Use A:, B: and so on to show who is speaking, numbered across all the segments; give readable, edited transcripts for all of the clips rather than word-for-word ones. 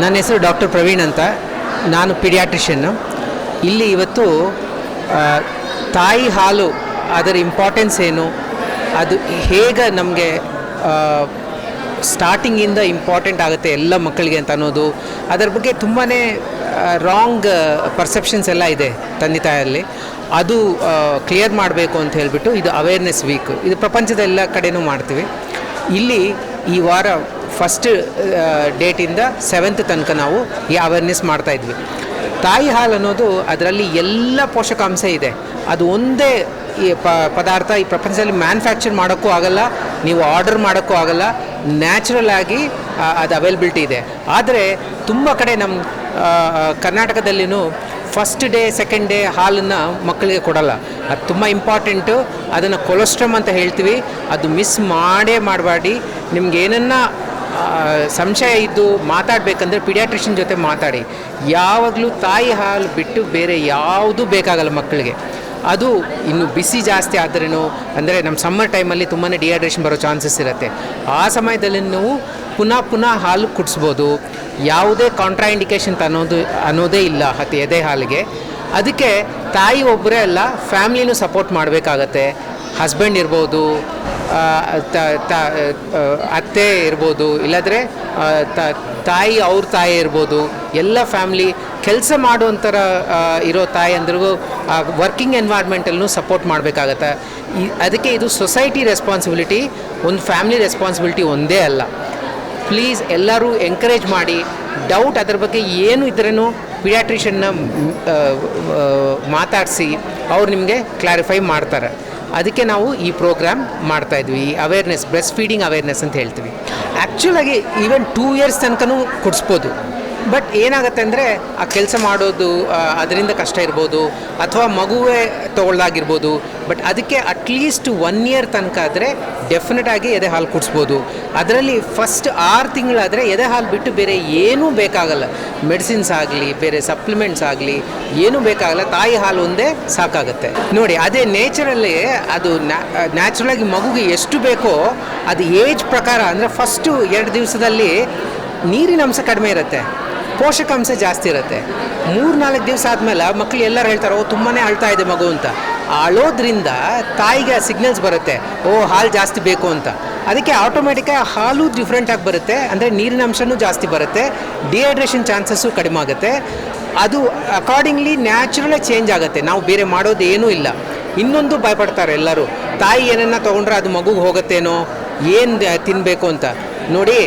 A: ನನ್ನ ಹೆಸರು ಡಾಕ್ಟರ್ ಪ್ರವೀಣ್ ಅಂತ. ನಾನು ಪಿಡಿಯಾಟ್ರಿಷಿಯನ್ನು. ಇಲ್ಲಿ ಇವತ್ತು ತಾಯಿ ಹಾಲು ಅದರ ಇಂಪಾರ್ಟೆನ್ಸ್ ಏನು, ಅದು ಹೇಗೆ ನಮಗೆ ಸ್ಟಾರ್ಟಿಂಗಿಂದ ಇಂಪಾರ್ಟೆಂಟ್ ಆಗುತ್ತೆ ಎಲ್ಲ ಮಕ್ಕಳಿಗೆ ಅಂತ ಅನ್ನೋದು, ಅದರ ಬಗ್ಗೆ ತುಂಬಾ ರಾಂಗ್ ಪರ್ಸೆಪ್ಷನ್ಸ್ ಎಲ್ಲ ಇದೆ ತಂದೆ ತಾಯಲ್ಲಿ. ಅದು ಕ್ಲಿಯರ್ ಮಾಡಬೇಕು ಅಂತ ಹೇಳಿಬಿಟ್ಟು ಇದು ಅವೇರ್ನೆಸ್ ವೀಕ್. ಇದು ಪ್ರಪಂಚದ ಎಲ್ಲ ಕಡೆಯೂ ಮಾಡ್ತೀವಿ. ಇಲ್ಲಿ ಈ ವಾರ ಫಸ್ಟ್ ಡೇಟಿಂದ 7th ತನಕ ನಾವು ಈ ಅವೇರ್ನೆಸ್ ಮಾಡ್ತಾಯಿದ್ವಿ. ತಾಯಿ ಹಾಲು ಅನ್ನೋದು ಅದರಲ್ಲಿ ಎಲ್ಲ ಪೋಷಕಾಂಶ ಇದೆ. ಅದು ಒಂದೇ ಈ ಪದಾರ್ಥ ಈ ಪ್ರಪಂಚದಲ್ಲಿ ಮ್ಯಾನುಫ್ಯಾಕ್ಚರ್ ಮಾಡೋಕ್ಕೂ ಆಗಲ್ಲ, ನೀವು ಆರ್ಡರ್ ಮಾಡೋಕ್ಕೂ ಆಗಲ್ಲ. ನ್ಯಾಚುರಲ್ ಆಗಿ ಅದು ಅವೈಲಬಿಲಿಟಿ ಇದೆ. ಆದರೆ ತುಂಬ ಕಡೆ ನಮ್ಮ ಕರ್ನಾಟಕದಲ್ಲಿನೂ ಫಸ್ಟ್ ಡೇ ಸೆಕೆಂಡ್ ಡೇ ಹಾಲನ್ನು ಮಕ್ಕಳಿಗೆ ಕೊಡಲ್ಲ. ಅದು ತುಂಬ ಇಂಪಾರ್ಟೆಂಟು. ಅದನ್ನು ಕೊಲೆಸ್ಟ್ರಮ್ ಅಂತ ಹೇಳ್ತೀವಿ. ಅದು ಮಿಸ್ ಮಾಡಬೇಡಿ. ನಿಮ್ಗೆ ಏನನ್ನ ಸಂಶಯ ಇದ್ದು ಮಾತಾಡಬೇಕಂದ್ರೆ ಪಿಡಿಯಾಟ್ರಿಷಿಯನ್ ಜೊತೆ ಮಾತಾಡಿ. ಯಾವಾಗಲೂ ತಾಯಿ ಹಾಲು ಬಿಟ್ಟು ಬೇರೆ ಯಾವುದೂ ಬೇಕಾಗಲ್ಲ ಮಕ್ಕಳಿಗೆ. ಅದು ಇನ್ನು ಬಿಸಿ ಜಾಸ್ತಿ ಆದ್ರೂ, ಅಂದರೆ ನಮ್ಮ ಸಮ್ಮರ್ ಟೈಮಲ್ಲಿ ತುಂಬಾ ಡಿಹೈಡ್ರೇಷನ್ ಬರೋ ಚಾನ್ಸಸ್ ಇರುತ್ತೆ. ಆ ಸಮಯದಲ್ಲಿ ನೀವು ಪುನಃ ಹಾಲು ಕುಡಿಸ್ಬೋದು. ಯಾವುದೇ ಕಾಂಟ್ರಾಇಂಡಿಕೇಷನ್ ಅನ್ನೋದೇ ಇಲ್ಲ ಎದೆ ಹಾಲಿಗೆ. ಅದಕ್ಕೆ ತಾಯಿ ಒಬ್ಬರೇ ಅಲ್ಲ, ಫ್ಯಾಮ್ಲಿನೂ ಸಪೋರ್ಟ್ ಮಾಡಬೇಕಾಗತ್ತೆ. ಹಸ್ಬೆಂಡ್ ಇರ್ಬೋದು, ಅತ್ತೆ ಇರ್ಬೋದು, ಇಲ್ಲಾಂದರೆ ಅವ್ರ ತಾಯಿ ಇರ್ಬೋದು. ಎಲ್ಲ ಫ್ಯಾಮ್ಲಿ ಕೆಲಸ ಮಾಡುವಂಥರ ಇರೋ ತಾಯಿ ಅಂದ್ರಿಗೂ ವರ್ಕಿಂಗ್ ಎನ್ವೈರ್ಮೆಂಟಲ್ಲೂ ಸಪೋರ್ಟ್ ಮಾಡಬೇಕಾಗತ್ತೆ. ಅದಕ್ಕೆ ಇದು ಸೊಸೈಟಿ ರೆಸ್ಪಾನ್ಸಿಬಿಲಿಟಿ, ಒಂದು ಫ್ಯಾಮ್ಲಿ ರೆಸ್ಪಾನ್ಸಿಬಿಲಿಟಿ ಒಂದೇ ಅಲ್ಲ. ಪ್ಲೀಸ್ ಎಲ್ಲರೂ ಎಂಕರೇಜ್ ಮಾಡಿ. ಡೌಟ್ ಅದ್ರ ಬಗ್ಗೆ ಏನು ಇದ್ರೂ ಪಿಡಿಯಾಟ್ರಿಷಿಯನ್ನ ಮಾತಾಡಿಸಿ ಅವ್ರು ನಿಮಗೆ ಕ್ಲಾರಿಫೈ ಮಾಡ್ತಾರೆ. ಅದಕ್ಕೆ ನಾವು ಈ ಪ್ರೋಗ್ರಾಮ್ ಮಾಡ್ತಾಯಿದ್ವಿ. ಈ ಅವೇರ್ನೆಸ್, ಬ್ರೆಸ್ಟ್ ಫೀಡಿಂಗ್ ಅವೇರ್ನೆಸ್ ಅಂತ ಹೇಳ್ತೀವಿ. ಆ್ಯಕ್ಚುಲಾಗಿ ಈವನ್ 2 years ತನಕನೂ ಕೊಡಿಸ್ಬೋದು. ಬಟ್ ಏನಾಗುತ್ತೆ ಅಂದರೆ ಆ ಕೆಲಸ ಮಾಡೋದು ಅದರಿಂದ ಕಷ್ಟ ಇರ್ಬೋದು, ಅಥವಾ ಮಗುವೇ ತೊಗೊಳ್ದಾಗಿರ್ಬೋದು. ಬಟ್ ಅದಕ್ಕೆ ಅಟ್ಲೀಸ್ಟ್ 1 year ತನಕ ಆದರೆ ಡೆಫಿನೆಟಾಗಿ ಎದೆ ಹಾಲು ಕುಡಿಸ್ಬೋದು. ಅದರಲ್ಲಿ ಫಸ್ಟ್ 6 ತಿಂಗಳಾದರೆ ಎದೆ ಹಾಲು ಬಿಟ್ಟು ಬೇರೆ ಏನೂ ಬೇಕಾಗಲ್ಲ. ಮೆಡಿಸಿನ್ಸ್ ಆಗಲಿ, ಬೇರೆ ಸಪ್ಲಿಮೆಂಟ್ಸ್ ಆಗಲಿ ಏನೂ ಬೇಕಾಗಲ್ಲ. ತಾಯಿ ಹಾಲು ಒಂದೇ ಸಾಕಾಗುತ್ತೆ. ನೋಡಿ, ಅದೇ ನೇಚರಲ್ಲಿ ಅದು ನ್ಯಾಚುರಲಾಗಿ ಮಗುಗೆ ಎಷ್ಟು ಬೇಕೋ ಅದು ಏಜ್ ಪ್ರಕಾರ, ಅಂದರೆ ಫಸ್ಟು 2 ದಿವಸದಲ್ಲಿ ನೀರಿನ ಅಂಶ ಕಡಿಮೆ ಇರುತ್ತೆ, ಪೋಷಕಾಂಶ ಜಾಸ್ತಿ ಇರುತ್ತೆ. 3-4 ದಿವಸ ಆದಮೇಲೆ ಮಕ್ಕಳು ಎಲ್ಲರೂ ಹೇಳ್ತಾರೆ, ತುಂಬಾ ಅಳ್ತಾ ಇದೆ ಮಗು ಅಂತ. ಅಳೋದ್ರಿಂದ ತಾಯಿಗೆ ಸಿಗ್ನಲ್ಸ್ ಬರುತ್ತೆ, ಹಾಲು ಜಾಸ್ತಿ ಬೇಕು ಅಂತ. ಅದಕ್ಕೆ ಆಟೋಮೆಟಿಕಾಗಿ ಹಾಲು ಡಿಫ್ರೆಂಟಾಗಿ ಬರುತ್ತೆ, ಅಂದರೆ ನೀರಿನ ಅಂಶನೂ ಜಾಸ್ತಿ ಬರುತ್ತೆ, ಡಿಹೈಡ್ರೇಷನ್ ಚಾನ್ಸಸ್ಸು ಕಡಿಮೆ ಆಗುತ್ತೆ. ಅದು ಅಕಾರ್ಡಿಂಗ್ಲಿ ನ್ಯಾಚುರಲಾಗಿ ಚೇಂಜ್ ಆಗುತ್ತೆ. ನಾವು ಬೇರೆ ಮಾಡೋದು ಏನೂ ಇಲ್ಲ. ಇನ್ನೊಂದು ಭಯಪಡ್ತಾರೆ ಎಲ್ಲರೂ, ತಾಯಿ ಏನನ್ನ ತೊಗೊಂಡ್ರೆ ಅದು ಮಗುಗೆ ಹೋಗುತ್ತೇನೋ, ಏನು ತಿನ್ನಬೇಕು ಅಂತ. ನೋಡಿ,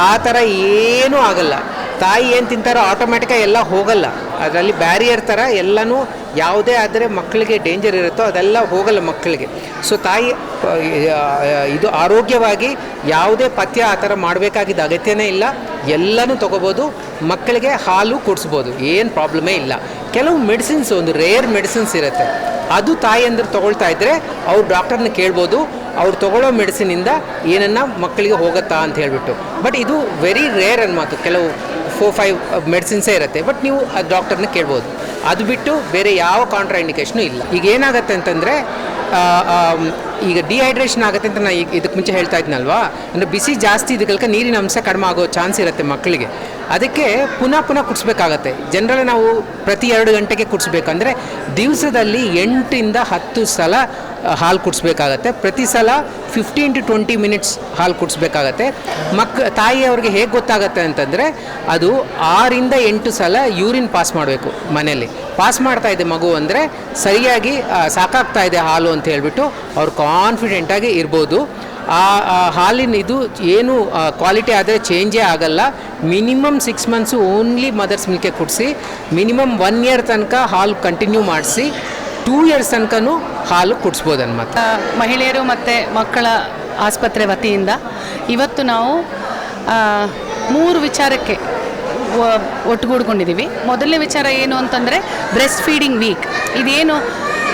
A: ಆ ಥರ ಏನೂ ಆಗಲ್ಲ. ತಾಯಿ ಏನು ತಿಂತಾರೋ ಆಟೋಮೆಟಿಕಾಗಿ ಎಲ್ಲ ಹೋಗಲ್ಲ. ಅದರಲ್ಲಿ ಬ್ಯಾರಿಯರ್ ಥರ ಎಲ್ಲನೂ ಯಾವುದೇ ಆದರೆ ಮಕ್ಕಳಿಗೆ ಡೇಂಜರ್ ಇರುತ್ತೋ ಅದೆಲ್ಲ ಹೋಗಲ್ಲ ಮಕ್ಕಳಿಗೆ. ಸೊ ತಾಯಿ ಇದು ಆರೋಗ್ಯವಾಗಿ ಯಾವುದೇ ಪಥ್ಯ ಆ ಥರ ಮಾಡಬೇಕಾಗಿದ್ದ ಅಗತ್ಯನೇ ಇಲ್ಲ. ಎಲ್ಲನೂ ತೊಗೋಬೋದು, ಮಕ್ಕಳಿಗೆ ಹಾಲು ಕುಡಿಸ್ಬೋದು, ಏನು ಪ್ರಾಬ್ಲಮೇ ಇಲ್ಲ. ಕೆಲವು ಮೆಡಿಸಿನ್ಸ್, ಒಂದು ರೇರ್ ಮೆಡಿಸಿನ್ಸ್ ಇರುತ್ತೆ, ಅದು ತಾಯಿಯಂದ್ರೆ ತೊಗೊಳ್ತಾ ಇದ್ದರೆ ಅವ್ರು ಡಾಕ್ಟರ್ನ ಕೇಳ್ಬೋದು, ಅವ್ರು ತೊಗೊಳ್ಳೋ ಮೆಡಿಸಿನಿಂದ ಏನನ್ನ ಮಕ್ಕಳಿಗೆ ಹೋಗುತ್ತಾ ಅಂತ ಹೇಳಿಬಿಟ್ಟು. ಬಟ್ ಇದು ವೆರಿ ರೇರ್ ಅನ್ಮಾತು. ಕೆಲವು 4-5 ಮೆಡಿಸಿನ್ಸೇ ಇರುತ್ತೆ. ಬಟ್ ನೀವು ಅದು ಡಾಕ್ಟರ್ನ ಕೇಳ್ಬೋದು. ಅದು ಬಿಟ್ಟು ಬೇರೆ ಯಾವ ಕಾಂಟ್ರಾಇಂಡಿಕೇಷನು ಇಲ್ಲ. ಈಗ ಏನಾಗುತ್ತೆ ಅಂತಂದರೆ, ಈಗ ಡಿಹೈಡ್ರೇಷನ್ ಆಗುತ್ತೆ ಅಂತ ನಾನು ಇದಕ್ಕೆ ಮುಂಚೆ ಹೇಳ್ತಾ ಇದ್ನಲ್ವಾ, ಅಂದರೆ ಬಿಸಿ ಜಾಸ್ತಿ ಇದಕ್ಕೆ ನೀರಿನ ಅಂಶ ಕಡಿಮೆ ಆಗೋ ಚಾನ್ಸ್ ಇರುತ್ತೆ ಮಕ್ಕಳಿಗೆ. ಅದಕ್ಕೆ ಪುನಃ ಕುಡಿಸ್ಬೇಕಾಗತ್ತೆ. ಜನರಲ್ಲಿ ನಾವು ಪ್ರತಿ 2 ಗಂಟೆಗೆ ಕುಡಿಸ್ಬೇಕಂದ್ರೆ ದಿವಸದಲ್ಲಿ 8ರಿಂದ 10 ಸಲ ಹಾಲು ಕುಡಿಸ್ಬೇಕಾಗತ್ತೆ. ಪ್ರತಿ ಸಲ 15 to 20 minutes ಹಾಲು ಕುಡಿಸ್ಬೇಕಾಗತ್ತೆ. ತಾಯಿಯವ್ರಿಗೆ ಹೇಗೆ ಗೊತ್ತಾಗುತ್ತೆ ಅಂತಂದರೆ, ಅದು 6ರಿಂದ 8 ಸಲ ಯೂರಿನ್ ಪಾಸ್ ಮಾಡಬೇಕು. ಮನೆಯಲ್ಲಿ ಪಾಸ್ ಮಾಡ್ತಾ ಇದೆ ಮಗು ಅಂದರೆ ಸರಿಯಾಗಿ ಸಾಕಾಗ್ತಾ ಇದೆ ಹಾಲು ಅಂತ ಹೇಳಿಬಿಟ್ಟು ಅವ್ರು ಕಾನ್ಫಿಡೆಂಟಾಗಿ ಇರ್ಬೋದು. ಆ ಹಾಲಿನ ಇದು ಏನು ಕ್ವಾಲಿಟಿ ಆದರೆ ಚೇಂಜೇ ಆಗಲ್ಲ. ಮಿನಿಮಮ್ 6 months ಓನ್ಲಿ ಮದರ್ಸ್ ಮಿಲ್ಕೆ ಕುಡಿಸಿ, ಮಿನಿಮಮ್ 1 year ತನಕ ಹಾಲು ಕಂಟಿನ್ಯೂ ಮಾಡಿಸಿ, 2 years ತನಕನೂ ಹಾಲು ಕುಡಿಸ್ಬೋದು ಅನ್ಮತ್ತ.
B: ಮಹಿಳೆಯರು ಮತ್ತು ಮಕ್ಕಳ ಆಸ್ಪತ್ರೆ ವತಿಯಿಂದ ಇವತ್ತು ನಾವು 3 ವಿಚಾರಕ್ಕೆ ಒಟ್ಟುಗೂಡ್ಕೊಂಡಿದ್ದೀವಿ. ಮೊದಲನೇ ವಿಚಾರ ಏನು ಅಂತಂದರೆ ಬ್ರೆಸ್ಟ್ ಫೀಡಿಂಗ್ ವೀಕ್. ಇದೇನು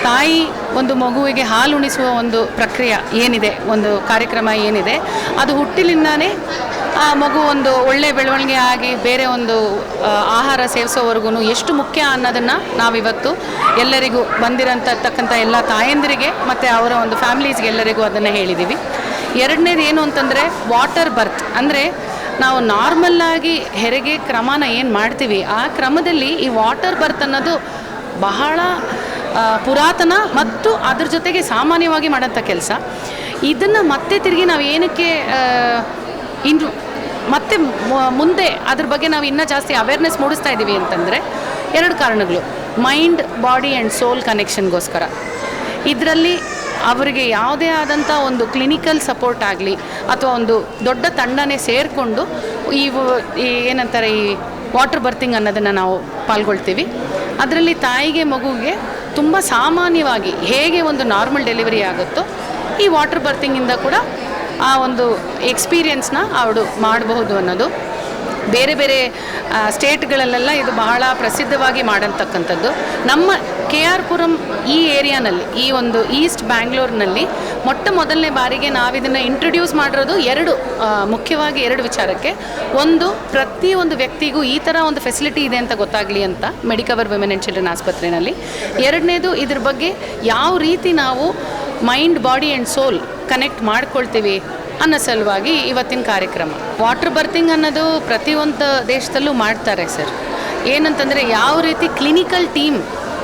B: ತಾಯಿ ಒಂದು ಮಗುವಿಗೆ ಹಾಲು ಉಣಿಸುವ ಒಂದು ಪ್ರಕ್ರಿಯೆ ಏನಿದೆ, ಒಂದು ಕಾರ್ಯಕ್ರಮ ಏನಿದೆ, ಅದು ಹುಟ್ಟಿಲಿಂದಾನೇ ಆ ಮಗು ಒಂದು ಒಳ್ಳೆಯ ಬೆಳವಣಿಗೆ ಆಗಿ ಬೇರೆ ಒಂದು ಆಹಾರ ಸೇವಿಸೋವರೆಗೂ ಎಷ್ಟು ಮುಖ್ಯ ಅನ್ನೋದನ್ನು ನಾವಿವತ್ತು ಎಲ್ಲರಿಗೂ ಬಂದಿರೋಂಥಕ್ಕಂಥ ಎಲ್ಲ ತಾಯಂದಿರಿಗೆ ಮತ್ತು ಅವರ ಒಂದು ಫ್ಯಾಮಿಲೀಸ್ಗೆ ಎಲ್ಲರಿಗೂ ಅದನ್ನು ಹೇಳಿದ್ದೀವಿ. ಎರಡನೇದು ಏನು ಅಂತಂದರೆ ವಾಟರ್ ಬರ್ತ್, ಅಂದರೆ ನಾವು ನಾರ್ಮಲ್ಲಾಗಿ ಹೆರಿಗೆ ಕ್ರಮನ ಏನು ಮಾಡ್ತೀವಿ ಆ ಕ್ರಮದಲ್ಲಿ ಈ ವಾಟರ್ ಬರ್ತ್ ಅನ್ನೋದು ಬಹಳ ಪುರಾತನ ಮತ್ತು ಅದ್ರ ಜೊತೆಗೆ ಸಾಮಾನ್ಯವಾಗಿ ಮಾಡೋಂಥ ಕೆಲಸ. ಇದನ್ನು ಮತ್ತೆ ತಿರುಗಿ ನಾವು ಏನಕ್ಕೆ ಇನ್ನು ಮತ್ತೆ ಮುಂದೆ ಅದ್ರ ಬಗ್ಗೆ ನಾವು ಇನ್ನೂ ಜಾಸ್ತಿ ಅವೇರ್ನೆಸ್ ಮೂಡಿಸ್ತಾ ಇದ್ದೀವಿ ಅಂತಂದರೆ 2 ಕಾರಣಗಳು. ಮೈಂಡ್, ಬಾಡಿ ಆ್ಯಂಡ್ ಸೋಲ್ ಕನೆಕ್ಷನ್ಗೋಸ್ಕರ. ಇದರಲ್ಲಿ ಅವರಿಗೆ ಯಾವುದೇ ಆದಂಥ ಒಂದು ಕ್ಲಿನಿಕಲ್ ಸಪೋರ್ಟ್ ಆಗಲಿ ಅಥವಾ ಒಂದು ದೊಡ್ಡ ತಂಡನೇ ಸೇರಿಕೊಂಡು ಈ ಏನಂತಾರೆ ಈ ವಾಟರ್ ಬರ್ತಿಂಗ್ ಅನ್ನೋದನ್ನು ನಾವು ಪಾಲ್ಗೊಳ್ತೀವಿ. ಅದರಲ್ಲಿ ತಾಯಿಗೆ ಮಗುವಿಗೆ ತುಂಬ ಸಾಮಾನ್ಯವಾಗಿ ಹೇಗೆ ಒಂದು ನಾರ್ಮಲ್ ಡೆಲಿವರಿ ಆಗುತ್ತೋ ಈ ವಾಟರ್ ಬರ್ತಿಂಗಿಂದ ಕೂಡ ಆ ಒಂದು ಎಕ್ಸ್ಪೀರಿಯನ್ಸ್ನ ಅವಳು ಮಾಡಬಹುದು ಅನ್ನೋದು. ಬೇರೆ ಬೇರೆ ಸ್ಟೇಟ್ಗಳಲ್ಲೆಲ್ಲ ಇದು ಬಹಳ ಪ್ರಸಿದ್ಧವಾಗಿ ಮಾಡತಕ್ಕಂಥದ್ದು. ನಮ್ಮ KR ಪುರಂ ಈ ಏರಿಯಾನಲ್ಲಿ, ಈ ಒಂದು ಈಸ್ಟ್ ಬ್ಯಾಂಗ್ಳೂರಿನಲ್ಲಿ ಮೊದಲನೇ ಬಾರಿಗೆ ನಾವಿದನ್ನು ಇಂಟ್ರೊಡ್ಯೂಸ್ ಮಾಡಿರೋದು ಮುಖ್ಯವಾಗಿ 2 ವಿಚಾರಕ್ಕೆ. ಒಂದು, ಪ್ರತಿಯೊಂದು ವ್ಯಕ್ತಿಗೂ ಈ ಥರ ಒಂದು ಫೆಸಿಲಿಟಿ ಇದೆ ಅಂತ ಗೊತ್ತಾಗಲಿ ಅಂತ ಮೆಡಿಕವರ್ ವಿಮೆನ್ ಆ್ಯಂಡ್ ಚಿಲ್ಡ್ರನ್ ಆಸ್ಪತ್ರೆಯಲ್ಲಿ. 2ನೇದು, ಇದ್ರ ಬಗ್ಗೆ ಯಾವ ರೀತಿ ನಾವು mind, body and soul connect ಮಾಡ್ಕೊಳ್ತೀವಿ ಅನ್ನೋ ಸಲುವಾಗಿ ಇವತ್ತಿನ ಕಾರ್ಯಕ್ರಮ. ವಾಟರ್ ಬರ್ತಿಂಗ್ ಅನ್ನೋದು ಪ್ರತಿಯೊಂದು ದೇಶದಲ್ಲೂ ಮಾಡ್ತಾರೆ ಸರ್. ಏನಂತಂದರೆ ಯಾವ ರೀತಿ ಕ್ಲಿನಿಕಲ್ ಟೀಮ್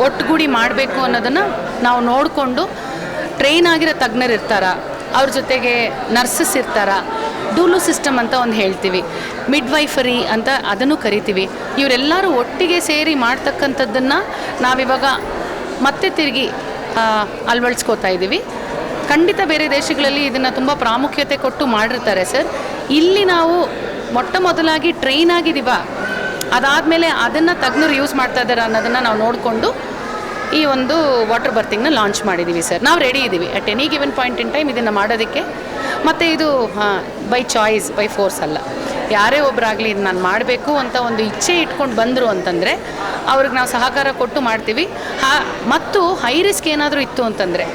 B: ಒಟ್ಟುಗೂಡಿ ಮಾಡಬೇಕು ಅನ್ನೋದನ್ನು ನಾವು ನೋಡಿಕೊಂಡು ಟ್ರೈನ್ ಆಗಿರೋ ತಜ್ಞರು ಇರ್ತಾರ, ಅವ್ರ ಜೊತೆಗೆ ನರ್ಸಸ್ ಇರ್ತಾರ, ಡೂಲು ಸಿಸ್ಟಮ್ ಅಂತ ಒಂದು ಹೇಳ್ತೀವಿ, ಮಿಡ್ವೈಫರಿ ಅಂತ ಅದನ್ನು ಕರಿತೀವಿ. ಇವರೆಲ್ಲರೂ ಒಟ್ಟಿಗೆ ಸೇರಿ ಮಾಡ್ತಕ್ಕಂಥದ್ದನ್ನು ನಾವಿವಾಗ ಮತ್ತೆ ತಿರುಗಿ ಅಳವಡಿಸ್ಕೋತಾ ಇದ್ದೀವಿ. ಖಂಡಿತ ಬೇರೆ ದೇಶಗಳಲ್ಲಿ ಇದನ್ನು ತುಂಬ ಪ್ರಾಮುಖ್ಯತೆ ಕೊಟ್ಟು ಮಾಡಿರ್ತಾರೆ ಸರ್. ಇಲ್ಲಿ ನಾವು ಮೊದಲಾಗಿ ಟ್ರೈನ್ ಆಗಿದ್ದೀವ, ಅದಾದಮೇಲೆ ಅದನ್ನು ತಜ್ಞರು ಯೂಸ್ ಮಾಡ್ತಾ ಇದ್ದಾರೆ ಅನ್ನೋದನ್ನು ನಾವು ನೋಡಿಕೊಂಡು ಈ ಒಂದು ವಾಟರ್ ಬರ್ತಿಂಗ್ನ ಲಾಂಚ್ ಮಾಡಿದ್ದೀವಿ ಸರ್. ನಾವು ರೆಡಿ ಇದ್ದೀವಿ at any given point in time ಇದನ್ನು ಮಾಡೋದಕ್ಕೆ. ಮತ್ತು ಇದು ಬೈ ಚಾಯ್ಸ್, ಬೈ ಫೋರ್ಸ್ ಅಲ್ಲ. ಯಾರೇ ಒಬ್ಬರಾಗಲಿ ಇದು ನಾನು ಮಾಡಬೇಕು ಅಂತ ಒಂದು ಇಚ್ಛೆ ಇಟ್ಕೊಂಡು ಬಂದರು ಅಂತಂದರೆ ಅವ್ರಿಗೆ ನಾವು ಸಹಕಾರ ಕೊಟ್ಟು ಮಾಡ್ತೀವಿ. ಮತ್ತು ಹೈ ರಿಸ್ಕ್ ಏನಾದರೂ ಇತ್ತು ಅಂತಂದರೆ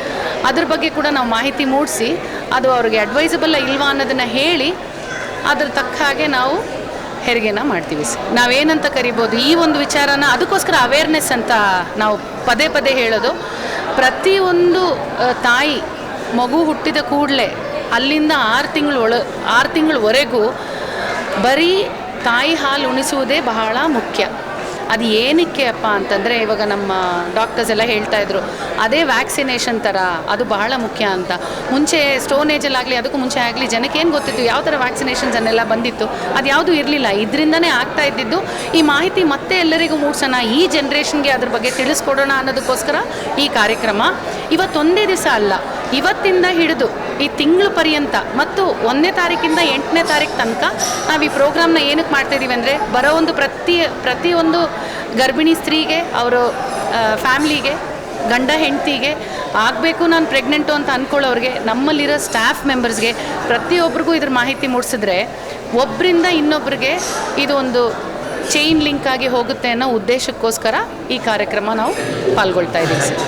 B: ಅದ್ರ ಬಗ್ಗೆ ಕೂಡ ನಾವು ಮಾಹಿತಿ ಮೂಡಿಸಿ ಅದು ಅವ್ರಿಗೆ ಅಡ್ವೈಸಬಲ್ಲ ಇಲ್ವಾ ಅನ್ನೋದನ್ನು ಹೇಳಿ ಅದ್ರ ತಕ್ಕ ಹಾಗೆ ನಾವು ಹೆರಿಗೆನ ಮಾಡ್ತೀವಿ ಸರ್. ನಾವೇನಂತ ಕರಿಬೋದು ಈ ಒಂದು ವಿಚಾರನ, ಅದಕ್ಕೋಸ್ಕರ ಅವೇರ್ನೆಸ್ ಅಂತ ನಾವು ಪದೇ ಹೇಳೋದು. ಪ್ರತಿಯೊಂದು ತಾಯಿ ಮಗು ಹುಟ್ಟಿದ ಕೂಡಲೇ ಅಲ್ಲಿಂದ 6 ತಿಂಗಳವರೆಗೂ ಬರೀ ತಾಯಿ ಹಾಲು ಉಣಿಸುವುದೇ ಬಹಳ ಮುಖ್ಯ. ಅದು ಏನಕ್ಕೆ ಅಪ್ಪ ಅಂತಂದರೆ ಇವಾಗ ನಮ್ಮ ಡಾಕ್ಟರ್ಸ್ ಎಲ್ಲ ಹೇಳ್ತಾಯಿದ್ರು, ಅದೇ ವ್ಯಾಕ್ಸಿನೇಷನ್ ಥರ ಅದು ಬಹಳ ಮುಖ್ಯ ಅಂತ. ಮುಂಚೆ ಸ್ಟೋನ್ ಏಜಲ್ಲಾಗಲಿ ಅದಕ್ಕೂ ಮುಂಚೆ ಆಗಲಿ ಜನಕ್ಕೆ ಏನು ಗೊತ್ತಿತ್ತು, ಯಾವ ಥರ ವ್ಯಾಕ್ಸಿನೇಷನ್ಸನ್ನೆಲ್ಲ ಬಂದಿತ್ತು, ಅದು ಯಾವುದೂ ಇರಲಿಲ್ಲ. ಇದರಿಂದನೇ ಆಗ್ತಾ ಇದ್ದಿದ್ದು. ಈ ಮಾಹಿತಿ ಮತ್ತೆ ಎಲ್ಲರಿಗೂ ಮೂಡಿಸೋಣ, ಈ ಜನ್ರೇಷನ್ಗೆ ಅದ್ರ ಬಗ್ಗೆ ತಿಳಿಸ್ಕೊಡೋಣ ಅನ್ನೋದಕ್ಕೋಸ್ಕರ ಈ ಕಾರ್ಯಕ್ರಮ. ಇವತ್ತೊಂದೇ ದಿವಸ ಅಲ್ಲ, ಇವತ್ತಿಂದ ಹಿಡಿದು ಈ ತಿಂಗಳು ಪರ್ಯಂತ ಮತ್ತು 1ನೇ ತಾರೀಕಿಂದ 8ನೇ ತಾರೀಕು ತನಕ ನಾವು ಈ ಪ್ರೋಗ್ರಾಮ್ನ ಏನಕ್ಕೆ ಮಾಡ್ತಾಯಿದ್ದೀವಿ ಅಂದರೆ, ಬರೋ ಒಂದು ಪ್ರತಿಯೊಂದು ಗರ್ಭಿಣಿ ಸ್ತ್ರೀಗೆ, ಅವರು ಫ್ಯಾಮ್ಲಿಗೆ, ಗಂಡ ಹೆಂಡತಿಗೆ, ಆಗಬೇಕು ನಾನು ಪ್ರೆಗ್ನೆಂಟು ಅಂತ ಅಂದ್ಕೊಳ್ಳೋರಿಗೆ, ನಮ್ಮಲ್ಲಿರೋ ಸ್ಟಾಫ್ ಮೆಂಬರ್ಸ್ಗೆ ಪ್ರತಿಯೊಬ್ಬರಿಗೂ ಇದ್ರ ಮಾಹಿತಿ ಮೂಡಿಸಿದ್ರೆ ಒಬ್ಬರಿಂದ ಇನ್ನೊಬ್ಬರಿಗೆ ಇದು ಒಂದು ಚೈನ್ ಲಿಂಕ್ ಆಗಿ ಹೋಗುತ್ತೆ ಅನ್ನೋ ಉದ್ದೇಶಕ್ಕೋಸ್ಕರ ಈ ಕಾರ್ಯಕ್ರಮ ನಾವು ಪಾಲ್ಗೊಳ್ತಾ ಇದ್ದೀವಿ ಸರ್.